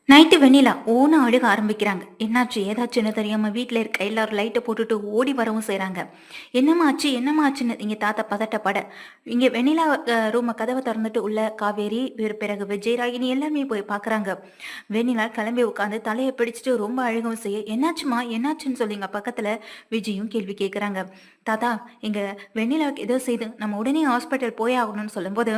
Night வெண்ணிலா ஓன அழுக ஆரம்பிக்கிறாங்க. என்னாச்சு ஏதாச்சுன்னு தெரியாம வீட்ல இருக்க எல்லாரும் லைட்டை போட்டுட்டு ஓடி வரவும் செய்றாங்க. என்னம்மா ஆச்சு என்னம்மா ஆச்சுன்னு இங்க தாத்தா பதட்டப்பட, இங்க வெண்ணிலா ரூம கதவை திறந்துட்டு உள்ள காவேரி பிறகு விஜய் ராகினி எல்லாருமே போய் பாக்குறாங்க. வெண்ணிலா கிளம்பி உட்காந்து தலையை பிடிச்சிட்டு ரொம்ப அழுகவும் செய்ய, என்னாச்சுமா என்னாச்சுன்னு சொல்லிங்க பக்கத்துல விஜயும் கேள்வி கேட்குறாங்க. தாத்தா, இங்க வெண்ணிலாவுக்கு ஏதோ செய்து நம்ம உடனே ஹாஸ்பிட்டல் போய் ஆகணும்னு சொல்லும்போது,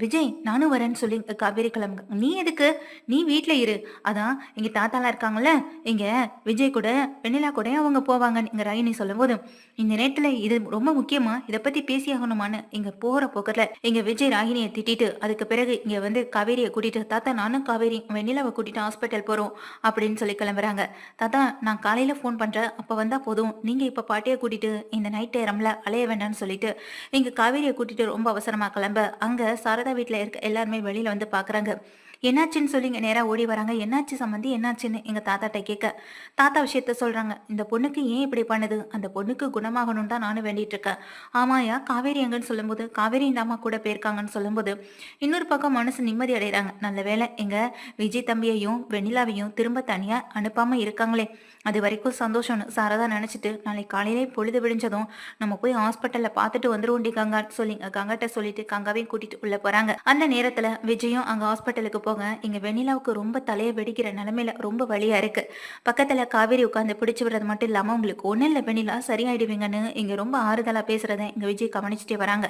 விஜய் நானும் வரேன்னு சொல்லி காவேரி கிளம்புங்க. நீ எதுக்கு? நீ வீட்ல இரு. அதான் எங்க தாத்தாலாம் இருக்காங்கல்ல, இங்க விஜய் கூட வெண்ணிலா கூட அவங்க போவாங்கன்னு இங்க ராகினி சொல்லும்போது, இந்த நேரத்துல இது ரொம்ப முக்கியமா, இதை பத்தி பேசி ஆகணுமான்னு இங்க போற போக்கத்துல இங்க விஜய் ராகினியை திட்டிட்டு, அதுக்கு பிறகு இங்க வந்து காவேரியை கூட்டிட்டு, தாத்தா நானும் காவேரி வெண்ணிலாவை கூட்டிட்டு ஹாஸ்பிட்டல் போறோம் அப்படின்னு சொல்லி கிளம்புறாங்க. தாத்தா, நான் காலையில ஃபோன் பண்றேன், அப்ப வந்தா போதும், நீங்க இப்ப பாட்டியை கூட்டிட்டு இந்த நைட் நேரம்ல அலைய வேண்டாம்னு சொல்லிட்டு இங்க காவேரியை கூட்டிட்டு ரொம்ப அவசரமா கிளம்ப, அங்க சாரதா வீட்டுல இருக்க எல்லாருமே வெளியில வந்து பாக்குறாங்க. என்னாச்சுன்னு சொல்லி இங்க நேரா ஓடி வராங்க. என்னாச்சு சம்மந்தி என்னாச்சுன்னு எங்க தாத்தாட்ட கேட்க, தாத்தா விஷயத்த சொல்றாங்க. இந்த பொண்ணுக்கு ஏன் இப்படி பண்ணுது, அந்த பொண்ணுக்கு குணமாகணும்னு தான் நானும் வேண்டிட்டு இருக்கேன். ஆமாயா காவேரி எங்கன்னு சொல்லும்போது, காவேரி இந்த அம்மா கூட போயிருக்காங்கன்னு சொல்லும்போது இன்னொரு பக்கம் மனசு நிம்மதி அடைகிறாங்க. நல்ல வேளை எங்க விஜய் தம்பியையும் வெண்ணிலாவையும் திரும்ப தனியா அனுப்பாம இருக்காங்களே, அது வரைக்கும் சந்தோஷம்னு சாரதா நினைச்சிட்டு, நாளைக்கு காலையிலே பொழுது விடிஞ்சதும் நம்ம போய் ஹாஸ்பிட்டல்ல பார்த்துட்டு வந்துருவோண்டி கங்கான்னு சொல்லி கங்காட்ட சொல்லிட்டு கங்காவையும் கூட்டிட்டு உள்ள போறாங்க. அந்த நேரத்துல விஜயும் அங்க ஹாஸ்பிட்டலுக்கு போக, இங்க வெண்ணிலாவுக்கு ரொம்ப தலையை வெடிக்கிற நிலைமையில ரொம்ப வலியா இருக்கு. பக்கத்துல காவேரி உட்காந்து பிடிச்சு விடுறது மட்டும் இல்லாம, உங்களுக்கு ஒண்ணு இல்ல வெண்ணிலா சரியாயிடுவீங்கன்னு இங்க ரொம்ப ஆறுதலா பேசுறத இங்க விஜய் கவனிச்சுட்டே வராங்க.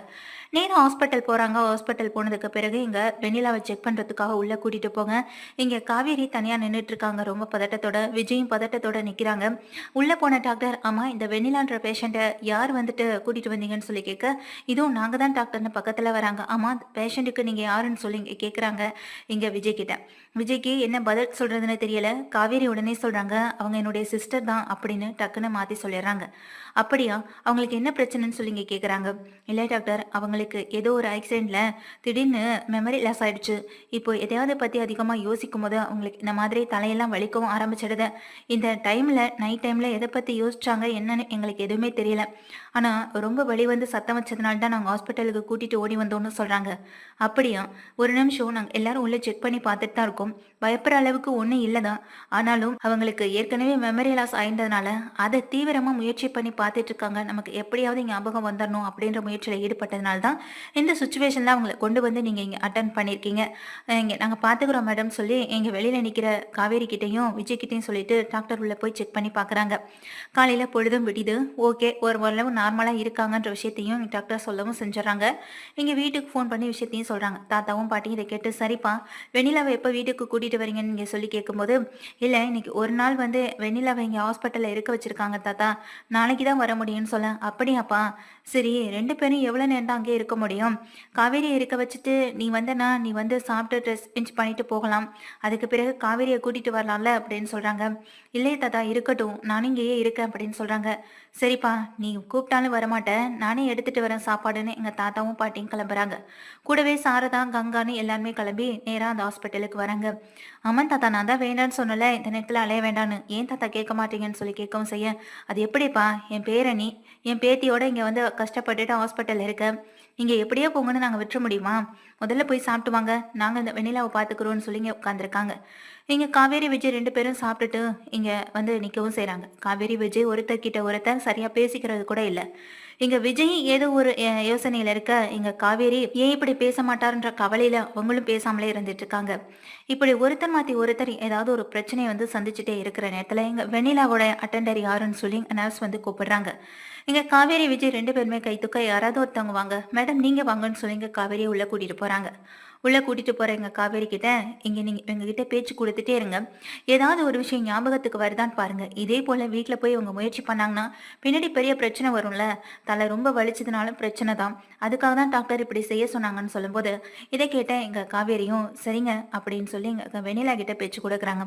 நேரம் ஹாஸ்பிட்டல் போறாங்க. ஹாஸ்பிட்டல் போனதுக்கு பிறகு இங்க வெண்ணிலாவை செக் பண்றதுக்காக உள்ள கூட்டிட்டு போங்க. இங்க காவேரி தனியா நின்றுட்டு இருக்காங்க ரொம்ப பதட்டத்தோட. விஜயும் பதட்டத்தோட நிக்கிறாங்க. உள்ள போன டாக்டர், ஆமா இந்த வெண்ணிலான்ற பேஷண்ட்டை யார் வந்துட்டு கூட்டிட்டு வந்தீங்கன்னு சொல்லி கேட்க, இதுவும் நாங்க தான் டாக்டர்னு பக்கத்துல வராங்க. ஆமா பேஷண்ட்டுக்கு நீங்க யாருன்னு சொல்லி கேட்குறாங்க இங்க விஜய் கிட்ட. விஜய்க்கு என்ன பதில் சொல்றதுன்னு தெரியல. காவேரி உடனே சொல்றாங்க, அவங்க என்னுடைய சிஸ்டர் தான் அப்படின்னு டக்குன்னு மாத்தி சொல்லிடுறாங்க. அப்படியா, அவங்களுக்கு என்ன பிரச்சனைன்னு சொல்லி இங்க கேட்குறாங்க. இல்லை டாக்டர், அவங்களுக்கு ஏதோ ஒரு ஆக்சிடென்ட்ல திடீர்னு மெமரி லாஸ் ஆயிடுச்சு. இப்போ எதையாவது பத்தி அதிகமா யோசிக்கும் போது அவங்களுக்கு இந்த மாதிரி தலையெல்லாம் வலிக்கவும் ஆரம்பிச்சிடுது. இந்த டைம்ல நைட் டைம்ல எதை பத்தி யோசிச்சாங்க என்னன்னு எங்களுக்கு எதுவுமே தெரியல. ஆனா ரொம்ப வலி வந்து சத்தம் வச்சதுனால தான் நாங்கள் ஹாஸ்பிட்டலுக்கு கூட்டிட்டு ஓடி வந்தோம்னு சொல்றாங்க. அப்படியா, ஒரு நிமிஷம், நாங்கள் எல்லாரும் உள்ள செக் பண்ணி பார்த்துட்டு தான் இருக்கோம். பயப்படுற அளவுக்கு ஒன்றும் இல்லைதான். ஆனாலும் அவங்களுக்கு ஏற்கனவே மெமரி லாஸ் ஆயிருந்ததுனால அதை தீவிரமா முயற்சி பண்ணி பார்த்துட்டு இருக்காங்க. நமக்கு எப்படியாவது ஞாபகம் வந்துடணும் அப்படின்ற முயற்சியில் ஈடுபட்டதுனால தான் இந்த சுச்சுவேஷன்ல அவங்களை கொண்டு வந்து நீங்க இங்க அட்டன் பண்ணியிருக்கீங்க. இங்க நாங்கள் பார்த்துக்குறோம் மேடம் சொல்லி எங்க வெளியில நிற்கிற காவேரி கிட்டையும் விஜய் கிட்டையும் சொல்லிட்டு டாக்டர் உள்ள போய் செக் பண்ணி பார்க்குறாங்க. காலையில பொழுதும் விடிது. ஓகே, ஓரளவு நார்மலா இருக்காங்கன்ற விஷயத்தையும் டாக்டர் சொல்லவும் செஞ்சுறாங்க. இங்க வீட்டுக்கு ஃபோன் பண்ணி விஷயத்தையும் சொல்றாங்க. தாத்தாவும் பாட்டியும் இதை கேட்டு, சரிப்பா வெண்ணிலாவை எப்போ வீட்டுக்கு கூட்டிட்டு வரீங்கன்னு நீங்க சொல்லி கேட்கும்போது, இல்லை இன்னைக்கு ஒரு நாள் வந்து வெண்ணிலாவை இங்கே ஹாஸ்பிட்டலில் இருக்க வச்சிருக்காங்க தாத்தா, நாளைக்கு தான் வர முடியும்னு சொல்ல. அப்படியாப்பா, சரி ரெண்டு பேரும் எவ்வளோ நேரம் தான் அங்கே இருக்க முடியும்? காவேரியை இருக்க வச்சுட்டு நீ வந்தனா நீ வந்து சாப்பிட்டு ட்ரெஸ் சேஞ்ச் பண்ணிட்டு போகலாம், அதுக்கு பிறகு காவேரியை கூட்டிட்டு வரலாம்ல அப்படின்னு சொல்றாங்க. இல்லையே தாத்தா இருக்கட்டும், நானும் இங்கேயே இருக்கேன் அப்படின்னு சொல்றாங்க. சரிப்பா, நீ கூப்பிட்டாலும் வரமாட்டேன், நானே எடுத்துட்டு வரேன் சாப்பாடுன்னு எங்க தாத்தாவும் பாட்டியும் கிளம்புறாங்க. கூடவே சாரதா கங்கான்னு எல்லாருமே கிளம்பி நேரா அந்த ஹாஸ்பிட்டலுக்கு வராங்க. ஆமாம் தாத்தா, நான் தான் வேண்டான்னு சொன்னல இந்த நேரத்தில் அலைய வேண்டான்னு, ஏன் தாத்தா கேட்க மாட்டீங்கன்னு சொல்லி கேட்கவும் செய்ய, அது எப்படிப்பா, என் பேரணி என் பேத்தியோட இங்கே வந்து கஷ்டப்பட்டுட்டு ஹாஸ்பிட்டல் இருக்க, நீங்கள் எப்படியோ போங்கன்னு நாங்கள் விட்டுற முடியுமா? முதல்ல போய் சாப்பிட்டு வாங்க, நாங்கள் இந்த வெண்ணிலாவை பார்த்துக்குறோன்னு சொல்லி இங்கே உட்காந்துருக்காங்க. இங்கே காவேரி விஜய் ரெண்டு பேரும் சாப்பிட்டுட்டு இங்கே வந்து நிற்கவும் செய்கிறாங்க. காவேரி விஜய் ஒருத்தர்கிட்ட ஒருத்தர் சரியாக பேசிக்கிறது கூட இல்லை. இங்க விஜய் ஏதோ ஒரு யோசனையில இருக்க, இங்க காவேரி ஏன் இப்படி பேச மாட்டாருன்ற கவலையில அவங்களும் பேசாமலே இருந்துட்டு இருக்காங்க. இப்படி ஒருத்தர் மாத்தி ஒருத்தர் ஏதாவது ஒரு பிரச்சனையை வந்து சந்திச்சுட்டே இருக்கிற நேரத்துல இங்க வெண்ணிலாவோட அட்டெண்டர் யாருன்னு சொல்லி நர்ஸ் வந்து கூப்பிடுறாங்க. இங்க காவேரி விஜய் ரெண்டு பேருமே கை தூக்க, யாராவது ஒருத்தவங்க வாங்க மேடம், நீங்க வாங்கன்னு சொல்லி இங்க காவேரியை உள்ள கூட்டிட்டு போறாங்க. உள்ள கூட்டிட்டு போற எங்க காவேரி கிட்ட, இங்க நீங்க எங்ககிட்ட பேச்சு கொடுத்துட்டே இருங்க, ஏதாவது ஒரு விஷயம் ஞாபகத்துக்கு வருதான்னு பாருங்க. இதே போல வீட்டுல போய் இவங்க முயற்சி பண்ணாங்கன்னா பின்னாடி பெரிய பிரச்சனை வரும்ல, தலை ரொம்ப வலிச்சதுனாலும் பிரச்சனை தான், அதுக்காக தான் டாக்டர் இப்படி செய்ய சொன்னாங்கன்னு சொல்லும்போது, இதை கேட்ட எங்க காவேரியும் சரிங்க அப்படின்னு சொல்லி எங்க வெண்ணிலா கிட்ட பேச்சு கொடுக்குறாங்க.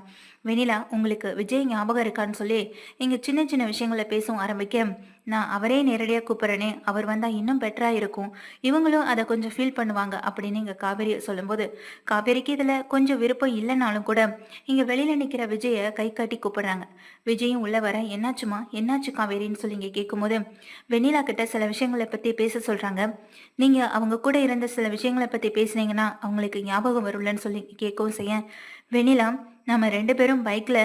வெண்ணிலா, உங்களுக்கு விஜய் ஞாபகம் இருக்கான்னு சொல்லி இங்க சின்ன சின்ன விஷயங்களை பேசவும் ஆரம்பிக்க, நான் அவரே நேரடியாக கூப்பிட்றேனே, அவர் வந்தால் இன்னும் பெட்டராக இருக்கும், இவங்களும் அதை கொஞ்சம் ஃபீல் பண்ணுவாங்க அப்படின்னு இங்கே காவேரி சொல்லும்போது, காவேரிக்கு இதில் கொஞ்சம் விருப்பம் இல்லைனாலும் கூட இங்கே வெளியில் நிற்கிற விஜயை கை காட்டி கூப்பிடுறாங்க. விஜயும் உள்ள வர, என்னாச்சுமா என்னாச்சு காவேரின்னு சொல்லி இங்கே கேட்கும்போது, வெண்ணிலா கிட்ட சில விஷயங்களை பற்றி பேச சொல்கிறாங்க. நீங்கள் அவங்க கூட இருந்த சில விஷயங்களை பற்றி பேசுனீங்கன்னா அவங்களுக்கு ஞாபகம் வரும்லன்னு சொல்லி கேட்கவும் செய்ய, வெண்ணிலா நம்ம 2 பேரும் பைக்ல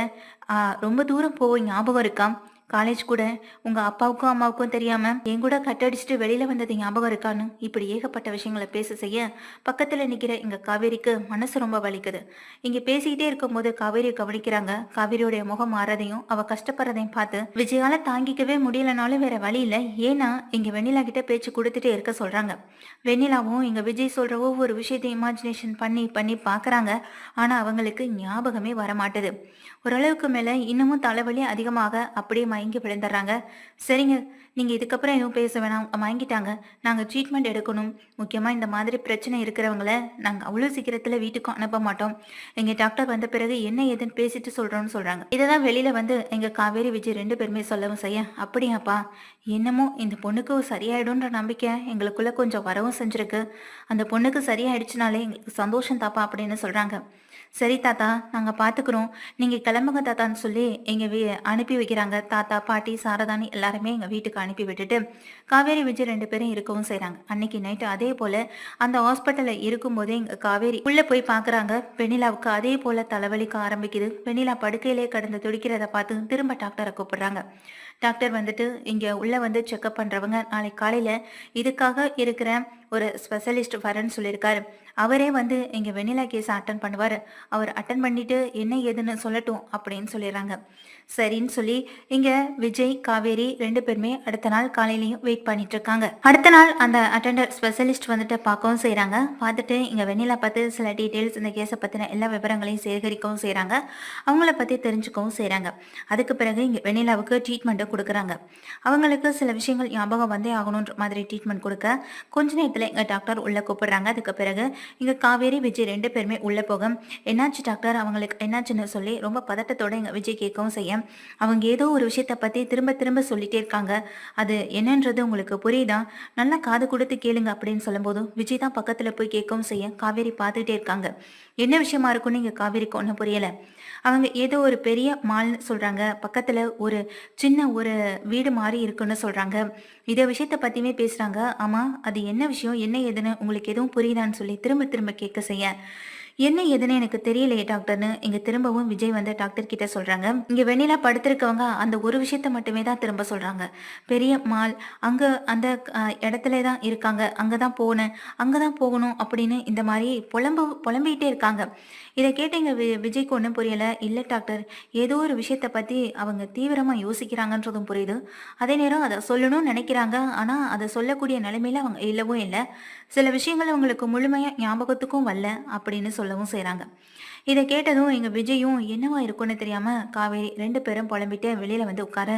ரொம்ப தூரம் போவோம் ஞாபகம் இருக்கா? காலேஜ் கூட உங்க அப்பாவுக்கும், அம்மாவுக்கும் தெரியாம என் கூட கட் அடிச்சுட்டு வெளியில வந்தது ஞாபகம் இருக்கான்னு, இப்படி ஏகப்பட்ட விஷயங்கள பேச செய்ய, பக்கத்துல நிக்கிற எங்க காவேரிக்கு மனசு ரொம்ப வலிக்குது. இங்க பேசிக்கிட்டே இருக்கும்போது காவேரிய கவனிக்கிறாங்க. காவேரியோடைய முகம் மாறதையும், அவ கஷ்டப்படுறதையும் பார்த்து, விஜயால தாங்கிக்கவே முடியலனாலும் வேற வழி இல்ல. ஏன்னா, இங்க வெண்ணிலா கிட்ட பேச்சு குடுத்துட்டே இருக்க சொல்றாங்க. வெண்ணிலாவும் இங்க விஜய் சொல்ற ஒவ்வொரு விஷயத்தையும் இமேஜினேஷன் பண்ணி பண்ணி பார்க்கறாங்க. ஆனா அவங்களுக்கு ஞாபகமே வரமாட்டுது. ஓரளவுக்கு மேல இன்னமும் தலைவலி அதிகமாக அப்படியே மயங்கி விழுந்துடுறாங்க. சரிங்க, நீங்க இதுக்கப்புறம் எதுவும் பேச வேணாம். மயங்கிட்டாங்க. நாங்க ட்ரீட்மெண்ட் எடுக்கணும். முக்கியமா இந்த மாதிரி பிரச்சனை இருக்கிறவங்கள நாங்க அவ்வளோ சீக்கிரத்துல வீட்டுக்கும் அனுப்ப மாட்டோம். எங்க டாக்டர் வந்த பிறகு என்ன ஏதுன்னு பேசிட்டு சொல்றோம்னு சொல்றாங்க. இததான் வெளியில வந்து எங்க காவேரி விஜய் 2 பேருமே சொல்லவும் செய்ய, அப்படியாப்பா, என்னமோ இந்த பொண்ணுக்கு சரியாயிடும்ன்ற நம்பிக்கை எங்களுக்குள்ள கொஞ்சம் வரவும் செஞ்சிருக்கு. அந்த பொண்ணுக்கு சரியாயிடுச்சுனாலே எங்களுக்கு சந்தோஷம் தாப்பா அப்படின்னு சொல்றாங்க. சரி தாத்தா, நாங்க பாத்துக்கிறோம். நீங்க கிளம்புங்க தாத்தான்னு சொல்லி எங்க அனுப்பி வைக்கிறாங்க. தாத்தா, பாட்டி, சாரதானி எல்லாருமே எங்க வீட்டுக்கு அனுப்பி விட்டுட்டு காவேரி விஜய் 2 பேரும் இருக்கவும் செய்றாங்க. அன்னைக்கு நைட்டு அதே போல அந்த ஹாஸ்பிட்டல்ல இருக்கும்போதே எங்க காவேரி உள்ள போய் பாக்குறாங்க. வெண்ணிலாவுக்கு அதே போல தலைவலிக்க ஆரம்பிக்குது. வெண்ணிலா படுக்கையிலே கடந்து துடிக்கிறத பார்த்து திரும்ப டாக்டரை கூப்பிடுறாங்க. டாக்டர் வந்துட்டு இங்க உள்ள வந்து செக்அப் பண்றவங்க நாளைக்கு காலையில இதுக்காக இருக்கிற ஒரு ஸ்பெஷலிஸ்ட் வரேன்னு சொல்லியிருக்காரு. அவரே வந்து இங்க வெண்ணிலா கேஸ் அட்டன் பண்ணுவாரு. அவர் அட்டன் பண்ணிட்டு என்ன ஏதுன்னு சொல்லட்டும் அப்படின்னு சொல்லிடுறாங்க. சரின்னு சொல்லி இங்க விஜய், காவேரி 2 பேருமே அடுத்த நாள் காலையிலயும் வெயிட் பண்ணிட்டு இருக்காங்க. அடுத்த நாள் அந்த அட்டெண்டர் ஸ்பெஷலிஸ்ட் வந்துட்டு பார்க்கவும் செய்றாங்க. பார்த்துட்டு இங்க வெண்ணிலா பார்த்து சில டீட்டெயில்ஸ் இந்த கேஸை பத்தின எல்லா விவரங்களையும் சேகரிக்கவும் செய்றாங்க. அவங்கள பத்தி தெரிஞ்சுக்கவும் செய்றாங்க. அதுக்கு பிறகு இங்க வெண்ணிலாவுக்கு ட்ரீட்மெண்ட் கொடுக்குறாங்க. அவங்களுக்கு சில விஷயங்கள் ஞாபகம் வந்தே ஆகணுன்ற மாதிரி ட்ரீட்மெண்ட் கொடுக்க கொஞ்ச நேரத்துல எங்க டாக்டர் உள்ள கூப்பிடுறாங்க. அதுக்கு பிறகு இங்க காவேரி, விஜய் 2 பேருமே உள்ள போக, என்னாச்சு டாக்டர், அவங்களுக்கு என்னாச்சுன்னு சொல்லி ரொம்ப பதட்டத்தோட எங்க விஜய் கேட்கவும் செய்ய, அவங்க ஏதோ ஒரு விஷயத்த பத்தி திரும்ப திரும்ப சொல்லிட்டே இருக்காங்க. அது என்னன்றது உங்களுக்கு புரியுதா? நல்லா காது கொடுத்து கேளுங்க அப்படின்னு சொல்லும்போது விஜய் தான் பக்கத்துல போய் கேட்கவும் செய்ய, காவேரி பார்த்துட்டே இருக்காங்க. என்ன விஷயமா இருக்கும்னு இங்க காவேரிக்கு ஒன்றும் புரியல. அவங்க ஏதோ ஒரு பெரிய மால்னு சொல்றாங்க. பக்கத்துல ஒரு சின்ன ஒரு வீடு மாதிரி இருக்குன்னு சொல்றாங்க. இத விஷயத்த பத்தியுமே பேசுறாங்க. ஆமா, அது என்ன விஷயம், என்ன ஏதுன்னு உங்களுக்கு எதுவும் புரியுதான்னு சொல்லி திரும்ப திரும்ப கேட்க செய்ய, என்ன ஏதுன்னு எனக்கு தெரியலையே டாக்டர்னு இங்க திரும்பவும் விஜய் வந்து டாக்டர் கிட்ட சொல்றாங்க. இங்க வெண்ணிலா படுத்திருக்கவங்க அந்த ஒரு விஷயத்த மட்டுமே தான் திரும்ப சொல்றாங்க. பெரிய மால், அங்க அந்த இடத்துல தான் இருக்காங்க, அங்கதான் போனேன், அங்கதான் போகணும் அப்படின்னு இந்த மாதிரி புலம்பிக்கிட்டே இருக்காங்க. இதை கேட்டு எங்க விஜய்க்கு ஒன்றும் புரியல. இல்லை டாக்டர், ஏதோ ஒரு விஷயத்த பத்தி அவங்க தீவிரமா யோசிக்கிறாங்கன்றதும் புரியுது. அதே நேரம் அதை சொல்லணும்னு நினைக்கிறாங்க. ஆனா அதை சொல்லக்கூடிய நிலைமையில அவங்க இல்லவும் இல்லை. சில விஷயங்கள் அவங்களுக்கு முழுமையா ஞாபகத்துக்கும் வரல அப்படின்னு சொல்லவும் செய்றாங்க. இதை கேட்டதும் எங்க விஜயும் என்னவா இருக்கும்னு தெரியாம காவேரி 2 பேரும் புலம்பிட்டு வெளியில வந்து உட்கார,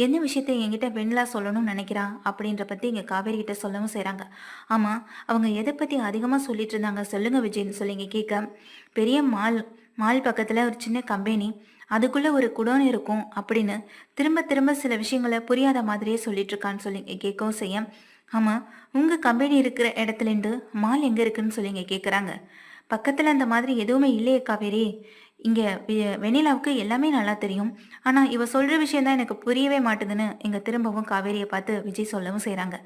என்ன விஷயத்த என்கிட்ட வெண்ணிலா சொல்லணும்னு நினைக்கிறா அப்படின்ற பத்தி இங்க காவேரி கிட்ட சொல்லவும் செய்றாங்க. ஆமா, அவங்க எதை பத்தி அதிகமா சொல்லிட்டு இருந்தாங்க சொல்லுங்க விஜய்னு சொல்லி இங்க கேட்க, பெரிய மால், மால் பக்கத்துல ஒரு சின்ன கம்பெனி, அதுக்குள்ள ஒரு குடோன் இருக்கும் அப்படின்னு திரும்ப திரும்ப சில விஷயங்களை புரியாத மாதிரியே சொல்லிட்டு இருக்கான்னு சொல்லி இங்க கேட்கவும் செய்ய, ஆமா, உங்க கம்பெனி இருக்கிற இடத்துல இருந்து மால் எங்க இருக்குன்னு சொல்லி இங்க கேக்குறாங்க. பக்கத்துல அந்த மாதிரி எதுவுமே இல்லையே காவேரி. இங்க வெண்ணிலாவுக்கு எல்லாமே நல்லா தெரியும். ஆனா இவ சொல்ற விஷயம் தான் எனக்கு புரியவே மாட்டுதுன்னு இங்க திரும்பவும் காவேரியை பார்த்து விஜய் சொல்லவும் செய்றாங்க.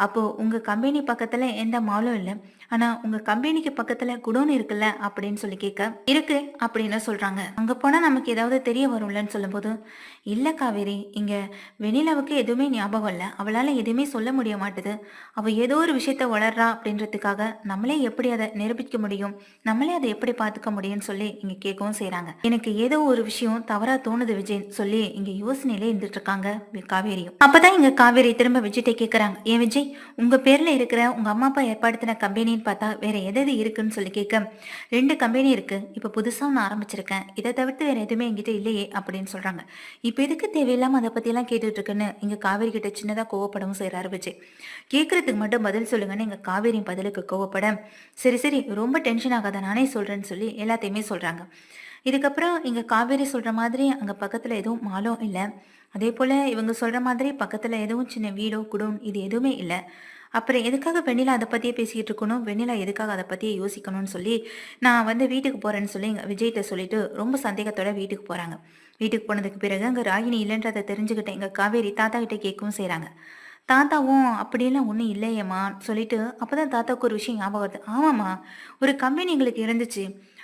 அப்போ உங்க கம்பெனி பக்கத்துல எந்த மாலும் இல்ல. ஆனா உங்க கம்பெனிக்கு பக்கத்துல குடோன் இருக்குல்ல அப்படின்னு சொல்லி கேட்க, இருக்கு அப்படின்னு சொல்றாங்க. அங்க போனா நமக்கு ஏதாவது தெரிய வரும்லன்னு சொல்லும்போது, இல்ல காவேரி, இங்க வெண்ணிலாவுக்கு எதுவுமே ஞாபகம் இல்ல. அவளால எதுவுமே சொல்ல முடிய மாட்டுது. அவ ஏதோ ஒரு விஷயத்த வளர்றா அப்படின்றதுக்காக நம்மளே எப்படி அதை நிரூபிக்க முடியும்? நம்மளே அதை எப்படி பார்த்துக்க முடியும்னு சொல்லி இங்க கேட்கவும் செய்றாங்க. எனக்கு ஏதோ ஒரு விஷயம் தவறா தோணுது விஜய் சொல்லி இங்க யோசனையிலே இருந்துட்டு இருக்காங்க காவேரியும். அப்பதான் இங்க காவேரி திரும்ப விஜய்கிட்ட கேக்குறாங்க, ஏன் விஜய், உங்க பேர்ல இருக்கிற உங்க அம்மா அப்பா ஏற்படுத்தின கம்பெனின்னு பார்த்தா வேற எது இருக்குன்னு சொல்லி கேட்க, 2 கம்பெனி இருக்கு, இப்ப புதுசா நான் ஆரம்பிச்சிருக்கேன், இதை தவிர்த்து வேற எதுவுமே என்கிட்ட இல்லையே அப்படின்னு சொல்றாங்க. இப்ப எதுக்கு தேவையில்லாம அதை பத்தி எல்லாம் கேட்டுட்டு இருக்குன்னு இங்க காவேரி கிட்ட சின்னதா கோவப்படவும் செய்யறாரு விஜய். கேட்கறதுக்கு மட்டும் பதில் சொல்லுங்கன்னு எங்க காவேரியின் பதிலுக்கு கோவப்பட, சரி சரி, ரொம்ப டென்ஷன் ஆகாத, நானே சொல்றேன்னு சொல்லி எல்லாத்தையுமே சொல்றாங்க. இதுக்கப்புறம் இங்க காவேரி சொல்ற மாதிரி அங்க பக்கத்துல எதுவும் மாலும் இல்ல. அதே போல இவங்க சொல்ற மாதிரி பக்கத்துல எதுவும் சின்ன வீடோ குடோன் இது எதுவுமே இல்ல. அப்புறம் எதுக்காக வெண்ணிலா அதை பத்தியே பேசிக்கிட்டு இருக்கணும், வெண்ணிலா எதுக்காக அதை பத்தியே யோசிக்கணும்னு சொல்லி நான் வந்து வீட்டுக்கு போறேன்னு சொல்லி எங்க விஜய்கிட்ட சொல்லிட்டு ரொம்ப சந்தேகத்தோட வீட்டுக்கு போறாங்க. வீட்டுக்கு போனதுக்கு பிறகு அங்க ராகினி இல்லைன்றதை தெரிஞ்சுக்கிட்ட எங்க காவேரி தாத்தா கிட்ட கேட்கவும் செய்றாங்க. தாத்தாவும் அப்படியெல்லாம் ஒன்றும் இல்லையேம்மா சொல்லிட்டு அப்பதான் தாத்தாவுக்கு ஒரு விஷயம் ஞாபகம் வருது. ஆமாம்மா, ஒரு கம்பெனி எங்களுக்கு இருந்துச்சு.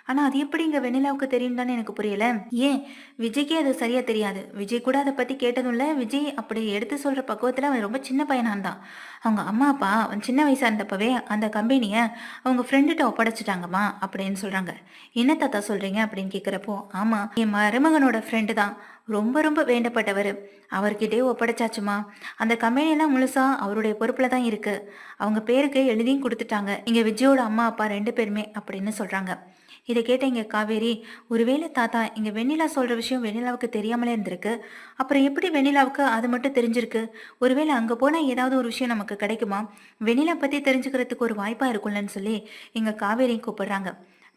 ஆனா அது எப்படி இங்க வெண்ணிலாவுக்கு தெரியும் தானே எனக்கு புரியல. ஏன் விஜய்க்கே அது சரியா தெரியாது. விஜய் கூட அத பத்தி கேட்டதும் இல்ல. விஜய் அப்படி எடுத்து சொல்ற பக்குவத்துல அவன் ரொம்ப சின்ன பையனா இருந்தான். அவங்க அம்மா, அப்பா அவன் சின்ன வயசா இருந்தப்பவே அந்த கம்பெனிய அவங்க ஃப்ரெண்டுட்ட ஒப்படைச்சுட்டாங்கம்மா அப்படின்னு சொல்றாங்க. என்ன தாத்தா சொல்றீங்க அப்படின்னு கேட்கிறப்போ, ஆமா என் மருமகனோட ஃப்ரெண்டு தான். ரொம்ப ரொம்ப வேண்டப்பட்டவரு. அவர்கிட்டயே ஒப்படைச்சாச்சுமா. அந்த கம்பெனியெல்லாம் முழுசா அவருடைய பொறுப்புல தான் இருக்கு. அவங்க பேருக்கு எழுதியும் குடுத்துட்டாங்க. இங்க விஜயோட அம்மா, அப்பா 2 பேருமே அப்படின்னு சொல்றாங்க. இத கேட்ட இங்க காவேரி, ஒருவேளை தாத்தா இங்க வெண்ணிலா சொல்ற விஷயம் வெண்ணிலாவுக்கு தெரியாமலே இருந்திருக்கு. அப்புறம் எப்படி வெண்ணிலாவுக்கு அது மட்டும் தெரிஞ்சிருக்கு? ஒருவேளை அங்க போனா ஏதாவது ஒரு விஷயம் நமக்கு கிடைக்குமா? வெண்ணிலா பத்தி தெரிஞ்சுக்கிறதுக்கு ஒரு வாய்ப்பா இருக்கும்லன்னு சொல்லி எங்க காவேரியும் கூப்பிடுறாங்க.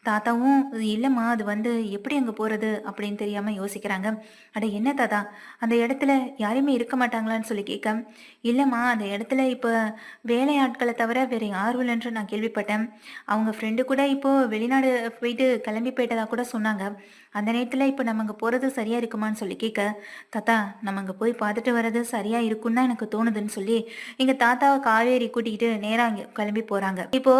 தாத்தாவும் இல்லம்மா அது வந்து எப்படி அங்க போறது அப்படின்னு தெரியாம யோசிக்கிறாங்க. அட என்ன தாத்தா, அந்த இடத்துல யாருமே இருக்க மாட்டாங்களான்னு சொல்லி கேட்க, இல்லம்மா அந்த இடத்துல இப்ப வேலையாட்களை தவிர வேற யாரும் இல்லைன்று நான் கேள்விப்பட்டேன். அவங்க ஃப்ரெண்டு கூட இப்போ வெளிநாடு போயிட்டு கிளம்பி போயிட்டதா கூட சொன்னாங்க. அந்த நேரத்துல இப்ப நம்ம அங்க போறது சரியா இருக்குமான்னு சொல்லி கேட்க, தாத்தா நம்ம அங்க போய் பார்த்துட்டு வர்றது சரியா இருக்குன்னு தான் எனக்கு தோணுதுன்னு சொல்லி எங்க தாத்தாவை காவேரி கூட்டிக்கிட்டு நேரா அங்க கிளம்பி போறாங்க. இப்போ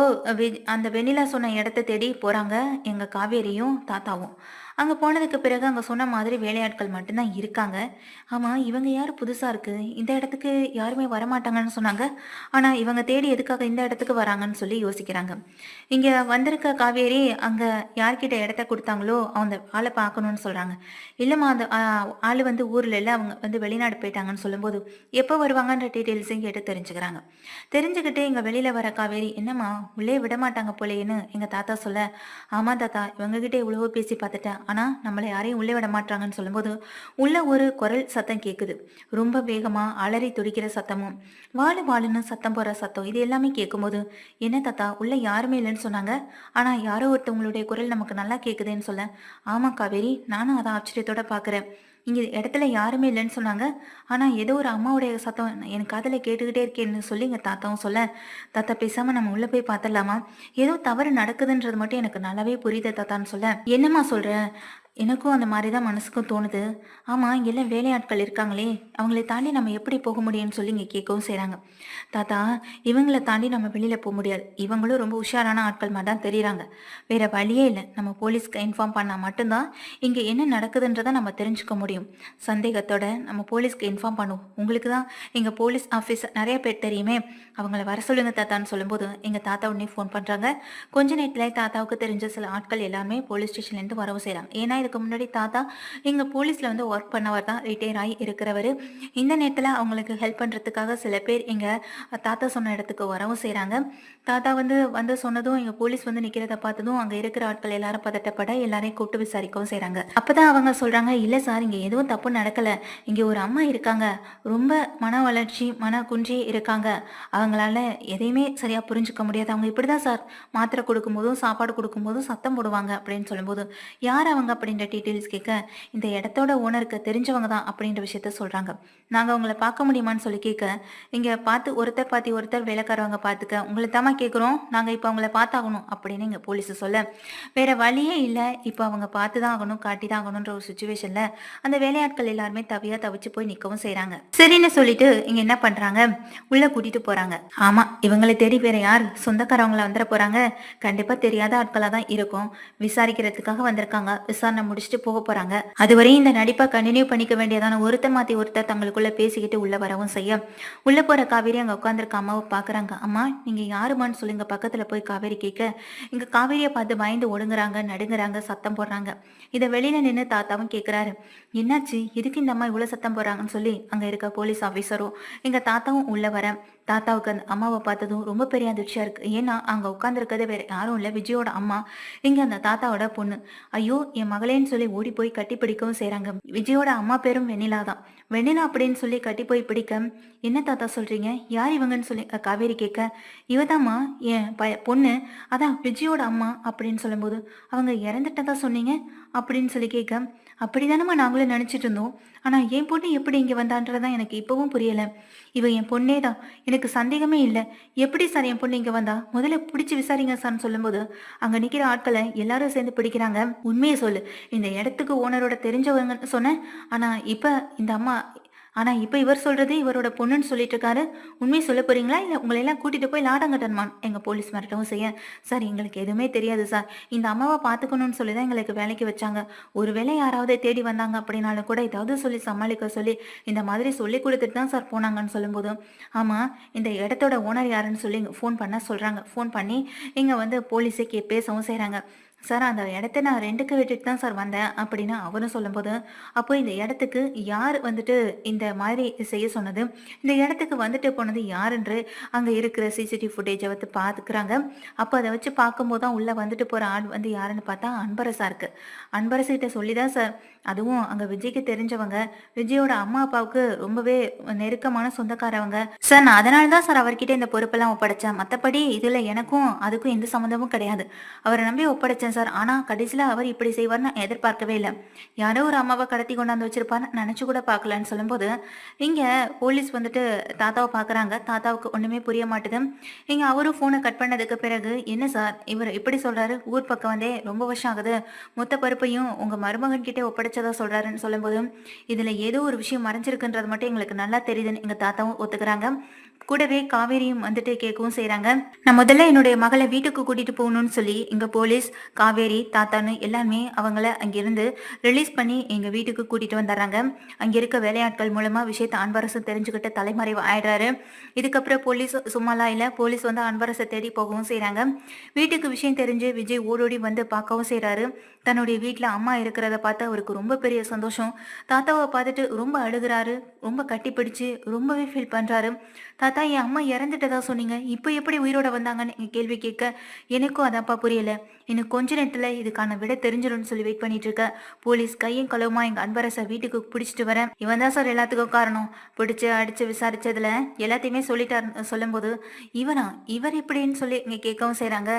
அந்த வெண்ணிலா சொன்ன இடத்த தேடி போறாங்க எங்க காவேரியும் தாத்தாவும். அங்க போனதுக்கு பிறகு அங்க சொன்ன மாதிரி வேலையாட்கள் மட்டும்தான் இருக்காங்க. ஆமா இவங்க யாரு புதுசா இருக்கு, இந்த இடத்துக்கு யாருமே வரமாட்டாங்கன்னு சொன்னாங்க. ஆனா இவங்க தேடி எதுக்காக இந்த இடத்துக்கு வராங்கன்னு சொல்லி யோசிக்கிறாங்க. இங்க வந்திருக்க காவேரி அங்க யார்கிட்ட இடத்த கொடுத்தாங்களோ அந்த ஆளை பார்க்கணும்னு சொல்றாங்க. இல்லம்மா அந்த ஆளு வந்து ஊர்ல இல்ல, அவங்க வந்து வெளிநாடு போயிட்டாங்கன்னு சொல்லும்போது எப்போ வருவாங்கன்ற டீட்டெயில்ஸையும் கேட்டு தெரிஞ்சுக்கிறாங்க. தெரிஞ்சுக்கிட்டு இங்க வெளியில வர காவேரி, என்னம்மா உள்ளே விட மாட்டாங்க போலேன்னு எங்க தாத்தா சொல்ல, ஆமா தாத்தா இவங்க கிட்ட எவ்வளவோ பேசி பார்த்துட்டேன், ஆனா நம்மளை யாரையும் உள்ளே விட மாட்டாங்கன்னு சொல்லும்போது உள்ள ஒரு குரல் சத்தம் கேட்குது. ரொம்ப வேகமா அலறி துடிக்கிற சத்தமும் வாழு வாழுன்னு சத்தம் போற சத்தம் இது எல்லாமே கேட்கும்போது, என்ன தாத்தா உள்ள யாருமே இல்லைன்னு சொன்னாங்க, ஆனா யாரோ ஒருத்தவங்களுடைய குரல் நமக்கு நல்லா கேட்குதுன்னு சொல்ல, ஆமா காவேரி நானும் அதை ஆச்சரியத்தோட பாக்குறேன். இங்க இடத்துல யாருமே இல்லைன்னு சொன்னாங்க, ஆனா ஏதோ ஒரு அம்மாவுடைய சத்தம் எனக்கு காதுல கேட்டுக்கிட்டே இருக்கேன்னு சொல்லி எங்க தாத்தாவும் சொல்ல, தாத்தா பேசாம நம்ம உள்ள போய் பார்த்துடலாமா, ஏதோ தவறு நடக்குதுன்றது மட்டும் எனக்கு நல்லாவே புரியுது தாத்தான்னு சொல்ல, என்னம்மா சொல்ற, எனக்கும் அந்த மாதிரி தான் மனசுக்கும் தோணுது. ஆமா இங்கெல்லாம் வேலையாட்கள் இருக்காங்களே, அவங்களை தாண்டி நம்ம எப்படி போக முடியும்னு சொல்லி இங்க கேட்கவும் செய்றாங்க. தாத்தா இவங்களை தாண்டி நம்ம வெளியில போக முடியாது. இவங்களும் ரொம்ப உஷாரான ஆட்கள் மாதிரி தான் தெரியுறாங்க. வேற வழியே இல்லை, நம்ம போலீஸ்க்கு இன்ஃபார்ம் பண்ணா மட்டும்தான் இங்க என்ன நடக்குதுன்றதை நம்ம தெரிஞ்சுக்க முடியும். சந்தேகத்தோட நம்ம போலீஸ்க்கு இன்ஃபார்ம் பண்ணுவோம். உங்களுக்கு தான் எங்க போலீஸ் ஆஃபீஸர் நிறைய பேர் தெரியுமே, அவங்கள வர சொல்லுங்க தாத்தான்னு சொல்லும்போது எங்க தாத்தா உடனே ஃபோன் பண்றாங்க. கொஞ்ச நேரத்துல தாத்தாவுக்கு தெரிஞ்ச சில ஆட்கள் எல்லாமே போலீஸ் ஸ்டேஷன்ல இருந்து வரவும் செய்றாங்க. ஏன்னா இதுக்கு முன்னாடி தாத்தா எங்க போலீஸ்ல வந்து ஒர்க் பண்ணவர் தான், ரிட்டையர் ஆகி இருக்கிறவர். இந்த நேரத்துல அவங்களுக்கு ஹெல்ப் பண்றதுக்காக சில பேர் எங்க தாத்தா சொன்ன இடத்துக்கு வரவும் செய்றாங்க. தாத்தா வந்து சொன்னதும் எங்க போலீஸ் வந்து நிக்கிறத பார்த்ததும் அங்க இருக்கிற ஆட்கள் எல்லாரும் பதட்டப்பட எல்லாரையும் கூப்பிட்டு விசாரிக்கவும் செய்றாங்க. அப்பதான் அவங்க சொல்றாங்க, இல்ல சார் இங்க எதுவும் தப்பு நடக்கல, இங்க ஒரு அம்மா இருக்காங்க, ரொம்ப மன வளர்ச்சி மன குன்றி இருக்காங்க, அவங்களால எதையுமே சரியா புரிஞ்சுக்க முடியாது, அவங்க இப்படிதான் சார் மாத்திரை கொடுக்கும்போதும் சாப்பாடு கொடுக்கும்போதும் சத்தம் போடுவாங்க அப்படின்னு சொல்லும்போது, யார் அவங்க அப்படின்ற டீட்டெயில்ஸ் கேட்க, இந்த இடத்தோட ஓனருக்கு தெரிஞ்சவங்க தான் அப்படின்ற விஷயத்த சொல்றாங்க. நாங்க உங்களை பார்க்க முடியுமான்னு சொல்லி கேட்க, இங்க பார்த்து ஒருத்தர் பாத்தி ஒருத்தர் வேலைக்காரவங்க பார்த்துக்க, உங்களை தாமா கேட்குறோம், நாங்க இப்போ அவங்கள பார்த்தாகணும் அப்படின்னு இங்க போலீஸ் சொல்ல, வேற வழியே இல்லை, இப்போ அவங்க பார்த்து தான் ஆகணும் காட்டி தான் ஆகணுன்ற ஒரு சுச்சுவேஷன்ல அந்த வேலையாட்கள் எல்லாருமே தவிச்சு போய் நிற்கவும் செய்றாங்க. சரின்னு சொல்லிட்டு இங்க என்ன பண்றாங்க, உள்ள கூட்டிட்டு போறாங்க. ஆமா இவங்களை தேடி வேற யார் சொந்தக்காரவங்களை வந்துட போறாங்க, கண்டிப்பா தெரியாத ஆட்களா தான் இருக்கும், விசாரிக்கிறதுக்காக வந்திருக்காங்க, விசாரணை முடிச்சுட்டு போக போறாங்க. அதுவரையும் இந்த நடிப்பை கண்டினியூ பண்ணிக்க வேண்டியதான ஒருத்தர் மாத்தி ஒருத்தர் தங்களுக்குள்ள பேசிக்கிட்டு உள்ள வரவும் செய்ய, உள்ள போற காவேரி அங்க உட்காந்துருக்க அம்மாவை பாக்குறாங்க. அம்மா நீங்க யாருமான்னு சொல்லுங்க பக்கத்துல போய் காவேரி கேட்க, இங்க காவேரியை பார்த்து பயந்து ஒடுங்குறாங்க, நடுங்குறாங்க, சத்தம் போடுறாங்க. இதை வெளியில நின்று தாத்தாவும் கேட்கிறாரு, என்னாச்சு எதுக்கு இந்த அம்மா இவ்வளவு சத்தம் போடுறாங்கன்னு சொல்லி அங்க இருக்க போலீஸ் ஆபீசரும் எங்க தாத்தாவும் உள்ள வர, தாத்தாவுக்கு அந்த அம்மாவை பார்த்ததும் ரொம்ப பெரிய அதிர்ச்சியா இருக்கு. ஏன்னா அங்க உட்காந்துருக்கதே வேற யாரும் இல்ல, விஜயோட அம்மா, இங்க அந்த தாத்தாவோட பொண்ணு. ஐயோ என் மகளேன்னு சொல்லி ஓடி போய் கட்டி பிடிக்கவும் செய்றாங்க. விஜயோட அம்மா பேரும் வெண்ணிலா தான். வெண்ணிலா அப்படின்னு சொல்லி கட்டி போய் பிடிக்க, என்ன தாத்தா சொல்றீங்க, யார் இவங்கன்னு சொல்லி காவேரி கேட்க, இவதாம்மா என் பொண்ணு, அதான் விஜயோட அம்மா அப்படின்னு சொல்லும்போது, அவங்க இறந்துட்டதா சொன்னீங்க அப்படின்னு சொல்லி கேட்க, அப்படிதானம்மா நாங்களும் நினைச்சிட்டு இருந்தோம், ஆனா என் பொண்ணு எப்படி இங்க வந்தான்றதான் எனக்கு இப்பவும் புரியல, இவ என் பொண்ணே தான், எனக்கு சந்தேகமே இல்லை, எப்படி சார் என் பொண்ணு இங்க வந்தா, முதல்ல பிடிச்சி விசாரிங்க சார்னு சொல்லும்போது அங்க நிக்கிற ஆட்களை எல்லாரும் சேர்ந்து பிடிக்கிறாங்க. உண்மையை சொல்லு, இந்த இடத்துக்கு ஓனரோட தெரிஞ்சவங்க சொன்ன, ஆனா இப்ப இந்த அம்மா ஆனா இப்ப இவர் சொல்றது இவரோட பொண்ணுன்னு சொல்லிட்டு இருக்காரு. உண்மைய சொல்லப் போறீங்களா? இல்ல உங்கள எல்லாம் கூட்டிட்டு போய் லாடம் கட்டணுமான்னு எங்க போலீஸ் மிரட்டவும் செய்ய, சார் எங்களுக்கு எதுவுமே தெரியாது சார். இந்த அம்மாவ பார்த்துக்கணும்னு சொல்லி தான் எங்களுக்கு வேலைக்கு வச்சாங்க. ஒருவேளை யாராவது தேடி வந்தாங்க அப்படின்னாலும் கூட ஏதாவது சொல்லி சமாளிக்க சொல்லி, இந்த மாதிரி சொல்லிக் குடுத்துட்டு தான் சார் போனாங்கன்னு சொல்லும்போது, ஆமா இந்த இடத்தோட ஓனர் யாருன்னு சொல்லி ஃபோன் பண்ண சொல்றாங்க. ஃபோன் பண்ணி இங்க வந்து போலீஸே பேசவும் செய்றாங்க. சார் அந்த இடத்த நான் ரெண்டுக்கு விட்டுட்டு தான் சார் வந்தேன் அப்படின்னு அவரும் சொல்லும்போது, அப்போ இந்த இடத்துக்கு யார் வந்துட்டு இந்த மாதிரி செய்ய சொன்னது? இந்த இடத்துக்கு வந்துட்டு போனது யாருன்று அங்க இருக்கிற சிசிடிவி ஃபுட்டேஜ வந்து பார்த்துக்கிறாங்க. அப்போ அத வச்சு பார்க்கும்போது தான் உள்ள வந்துட்டு போற ஆள் வந்து யாருன்னு பார்த்தா அன்பரசா இருக்கு. அன்பரசுகிட்ட சொல்லி தான் சார் அதுவும் அங்க விஜய்க்கு தெரிஞ்சவங்க, விஜயோட அம்மா, அப்பாவுக்கு ரொம்பவே நெருக்கமான சொந்தக்காரவங்க. சார் நான் அதனால தான் சார் அவர்கிட்ட இந்த பொறுப்பெல்லாம் ஒப்படைச்சேன். மத்தபடி இதுல எனக்கும் அதுக்கும் எந்த சம்மந்தமும் கிடையாது. அவர நம்பி ஒப்படைச்சேன் சார். ஆனா கடைசியில அவர் இப்படி செய்வார்ன்னு நான் எதிர்பார்க்கவே இல்ல. யாரோ ஒரு அம்மாவ கடத்தி கொண்டாந்து வச்சிருப்பார்ன்னு நெனச்சு கூட பார்க்கலன்னு சொல்லும்போது, இங்க போலீஸ் வந்துட்டு தாத்தாவ பார்க்குறாங்க. தாத்தாவுக்கு ஒண்ணுமே புரிய மாட்டுது. இங்க அவரும் ஃபோன கட் பண்ணதுக்கு பிறகு, "என்ன சார் இவரு இப்படி சொல்றாரு? ஊர் பக்கம் வந்தே ரொம்ப வருஷம் ஆகுது. மொத்த பொறுப்பையும் உங்க மருமகன் கிட்டே ஒப்படைச்சதா சொல்றாருன்னு" சொல்லும்போது, இதுல ஏதோ ஒரு விஷயம் மறைஞ்சிருக்குன்றது மட்டும் எங்களுக்கு நல்லா தெரியுதுன்னு எங்க தாத்தாவும் ஒத்துக்கிறாங்க. கூடவே காவேரியும் வந்துட்டு கேட்கவும் செய்றாங்க. நான் முதல்ல என்னுடைய மகளை வீட்டுக்கு கூட்டிட்டு போகணும்னு சொல்லி இங்க போலீஸ், காவேரி, தாத்தான்னு எல்லாருமே அவங்கள அங்கிருந்து ரிலீஸ் பண்ணி எங்க வீட்டுக்கு கூட்டிட்டு வந்துடுறாங்க. அங்க இருக்க வேலையாட்கள் மூலமா விஷயத்த அன்பரசு தெரிஞ்சுக்கிட்டு தலைமறைவு ஆயிடுறாரு. இதுக்கப்புறம் போலீஸ் சும்மாலாம் இல்ல. போலீஸ் வந்து அன்பரசை தேடி போகவும் செய்றாங்க. வீட்டுக்கு விஷயம் தெரிஞ்சு விஜய் ஓடோடி வந்து பார்க்கவும் செய்றாரு. தன்னுடைய வீட்ல அம்மா இருக்கிறத பார்த்து அவருக்கு ரொம்ப பெரிய சந்தோஷம். தாத்தாவை பார்த்துட்டு ரொம்ப அழுகுறாரு. ரொம்ப கட்டிப்பிடிச்சு ரொம்பவே ஃபீல் பண்றாரு. தாத்தா என் அம்மா இறந்துட்டதா சொன்னீங்க. இப்போ எப்படி உயிரோட வந்தாங்கன்னு கேள்வி கேட்க, எனக்கும் அதான்ப்பா புரியல. இன்னும் கொஞ்ச நேரத்துல இதுக்கான விடை தெரிஞ்சிடும்னு சொல்லி வெயிட் பண்ணிட்டு இருக்க. போலீஸ் கையும் களவுமா எங்க அன்பரசை வீட்டுக்கு பிடிச்சிட்டு வரேன். இவன் தான் சார் எல்லாத்துக்கும் காரணம். பிடிச்சு அடிச்சு விசாரிச்சதுல எல்லாத்தையுமே சொல்லிட்டாரு சொல்லும்போது, இவனா இவர் இப்படின்னு சொல்லி இங்க கேட்கவும் செய்றாங்க.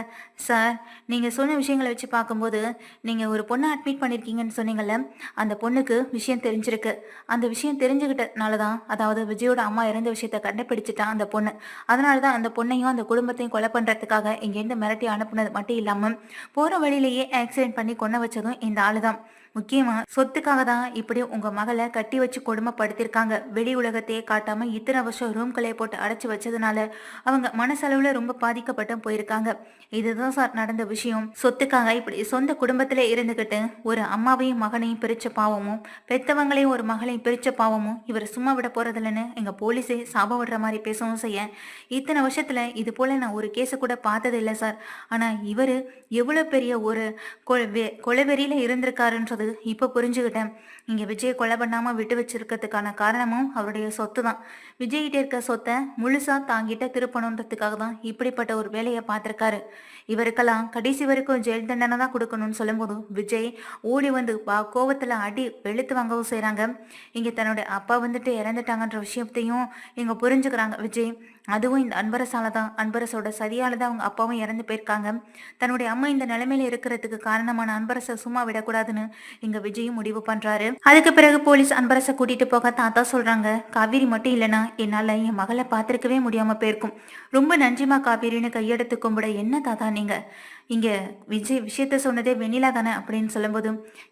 சார் நீங்க சொன்ன விஷயங்களை வச்சு பார்க்கும்போது, நீங்க ஒரு பொண்ணை அட்மிட் பண்ணிருக்கீங்கன்னு சொன்னீங்கல்ல, அந்த பொண்ணுக்கு விஷயம் தெரிஞ்சிருக்கு. அந்த விஷயம் தெரிஞ்சுக்கிட்டனால தான், அதாவது விஜயோட அம்மா இறந்த விஷயத்த கண்டுபிடிச்சிட்டான் அந்த பொண்ணு. அதனால தான் அந்த பொண்ணையும் அந்த குடும்பத்தையும் கொலை பண்றதுக்காக இங்கேருந்து மிரட்டி அனுப்புனது மட்டும் இல்லாம போற வழியிலேயே ஆக்சிடென்ட் பண்ணி கொன்ன வச்சதும் இந்த ஆளுதான். முக்கியமா சொத்துக்காக தான் இப்படி உங்க மகளை கட்டி வச்சு கொடுமைப்படுத்திருக்காங்க. வெளி உலகத்தையே காட்டாம இத்தனை வருஷம் ரூம்குள்ளே போட்டு அடைச்சு வச்சதுனால அவங்க மனசளவுல ரொம்ப பாதிக்கப்பட்டு போயிருக்காங்க. இதுதான் சார் நடந்த விஷயம். சொத்துக்காக இப்படி சொந்த குடும்பத்துல இருந்துகிட்டு ஒரு அம்மாவையும் மகனையும் பிரிச்ச பாவமும், பெத்தவங்களையும் ஒரு மகளையும் பிரிச்ச பாவமும் இவர் சும்மா விட போறதில்லன்னு எங்க போலீஸே சாபம் விடுற மாதிரி பேசவும் செய்ய, இத்தனை வருஷத்துல இது போல நான் ஒரு கேஸை கூட பார்த்தது இல்லை சார். ஆனா இவரு எவ்வளவு பெரிய ஒரு கொலைவெறியில இருந்திருக்காருன்றது இப்ப புரிஞ்சுக்கிட்டேன். இங்க விஜய் கொலை பண்ணாம விட்டு வச்சிருக்கிறதுக்கான காரணமும் அவருடைய சொத்து தான். விஜய்கிட்ட இருக்க சொத்தை முழுசா தாங்கிட்ட திருப்பணுன்றதுக்காக தான் இப்படிப்பட்ட ஒரு வேலையை பார்த்திருக்காரு. இவருக்கெல்லாம் கடைசி வரைக்கும் ஜெயில் தண்டனை தான் கொடுக்கணும்னு சொல்லும்போது விஜய் ஓடி வந்து கோவத்துல அடி வெளுத்து வாங்கவும் செய்றாங்க. இங்க தன்னுடைய அப்பா வந்துட்டு இறந்துட்டாங்கன்ற விஷயத்தையும் இங்க புரிஞ்சுக்கிறாங்க விஜய். அதுவும் இந்த அன்பரசால தான், அன்பரசோட சதியால தான் அவங்க அப்பாவும் இறந்து போயிருக்காங்க. தன்னுடைய அம்மா இந்த நிலைமையில இருக்கிறதுக்கு காரணமான அன்பரசை சும்மா விடக்கூடாதுன்னு இங்க விஜயும் முடிவு பண்றாரு. அதுக்கு பிறகு போலீஸ் அன்பரசை கூட்டிட்டு போக தாத்தா சொல்றாங்க, காவேரி மட்டும் இல்லைன்னா என்னால என் மகளை பார்த்திருக்கவே முடியாம போயிருக்கும். ரொம்ப நன்றிமா காவேரின்னு கையெடுத்து கும்பிட, என்ன தாத்தா நீங்க இங்க விஜய் விஷயத்த சொன்னதே வெண்ணிலா தானே அப்படின்னு சொல்லும்போது,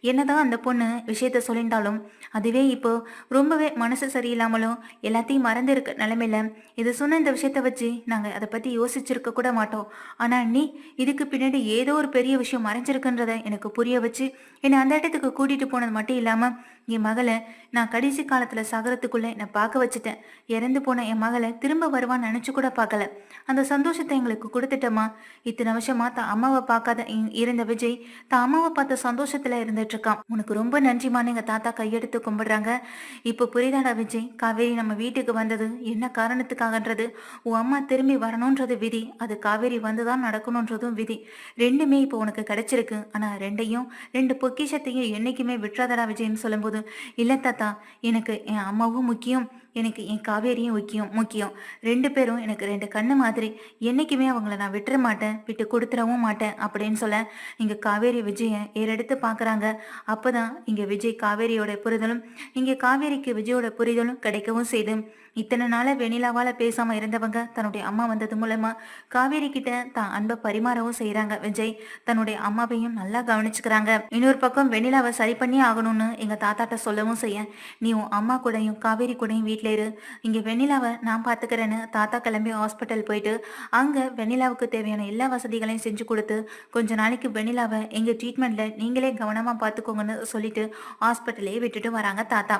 என்னதான் அந்த பொண்ணு விஷயத்த சொல்லியிருந்தாலும் அதுவே இப்போ ரொம்பவே மனசு சரியில்லாமலும் எல்லாத்தையும் மறந்து இருக்க நிலைமையில இது சொன்ன இந்த விஷயத்த வச்சு நாங்க அதை பத்தி யோசிச்சிருக்க கூட மாட்டோம். ஆனா நீ இதுக்கு பின்னாடி ஏதோ ஒரு பெரிய விஷயம் மறைஞ்சிருக்குன்றத எனக்கு புரிய வச்சு என்னை அந்த இடத்துக்கு கூட்டிட்டு போனது மட்டும் இல்லாம என் மகளை நான் கடைசி காலத்துல சாகரத்துக்குள்ள என்னை பார்க்க வச்சுட்டேன். இறந்து போன என் மகளை திரும்ப வருவான்னு நினைச்சு கூட பார்க்கல. அந்த சந்தோஷத்தை எங்களுக்கு கொடுத்துட்டோமா. இத்தனை வருஷமா தான் அம்மாவை பார்க்காத இருந்த விஜய் தான் அம்மாவை பார்த்த சந்தோஷத்துல இருந்துட்டு இருக்கான். உனக்கு ரொம்ப நன்றிமான்னு எங்க தாத்தா கையெடுத்து கும்பிடுறாங்க. இப்போ புரியுதாடா விஜய், காவேரி நம்ம வீட்டுக்கு வந்தது என்ன காரணத்துக்காகன்றது. உன் அம்மா திரும்பி வரணும்ன்றது விதி, அது காவேரி வந்துதான் நடக்கணும்ன்றதும் விதி. ரெண்டுமே இப்போ உனக்கு கிடைச்சிருக்கு. ஆனா ரெண்டு பொக்கிஷத்தையும் என்னைக்குமே விட்டுறாதடா விஜய்ன்னு சொல்லும்போது, இல்ல தாத்தா எனக்கு என் அம்மாவும் முக்கியம், எனக்கு என் காவேரியும் முக்கியம். ரெண்டு பேரும் எனக்கு ரெண்டு கண்ணு மாதிரி. என்னைக்குமே அவங்கள நான் விட்டுற மாட்டேன், விட்டு கொடுத்துடவும் மாட்டேன் அப்படின்னு சொல்ல இங்க காவேரி விஜய ஏறெடுத்து பாக்குறாங்க. அப்பதான் இங்க விஜய் காவேரியோட புரிதலும், இங்க காவேரிக்கு விஜயோட புரிதலும் கிடைக்கவும் செய்து இத்தனை நாள வெண்ணிலாவால பேசாம இருந்தவங்க தன்னுடைய அம்மா வந்தது மூலமா காவேரி கிட்ட தான் அன்பை பரிமாறவும் செய்யறாங்க. விஜய் தன்னுடைய அம்மாவையும் நல்லா கவனிச்சுக்கிறாங்க. இன்னொரு பக்கம் வெண்ணிலாவை சரி பண்ணி ஆகணும்னு எங்க தாத்தாட்ட சொல்லவும் செய்ய, நீ உன் அம்மா கூடயும் காவேரி கூடயும் வீட்ல இரு, இங்க வெண்ணிலாவை நான் பாத்துக்கிறேன்னு தாத்தா கிளம்பி ஹாஸ்பிட்டல் போயிட்டு அங்க வெண்ணிலாவுக்கு தேவையான எல்லா வசதிகளையும் செஞ்சு கொடுத்து கொஞ்ச நாளைக்கு வெண்ணிலாவை எங்க ட்ரீட்மெண்ட்ல நீங்களே கவனமா பாத்துக்கோங்கன்னு சொல்லிட்டு ஹாஸ்பிட்டலே விட்டுட்டு வராங்க தாத்தா.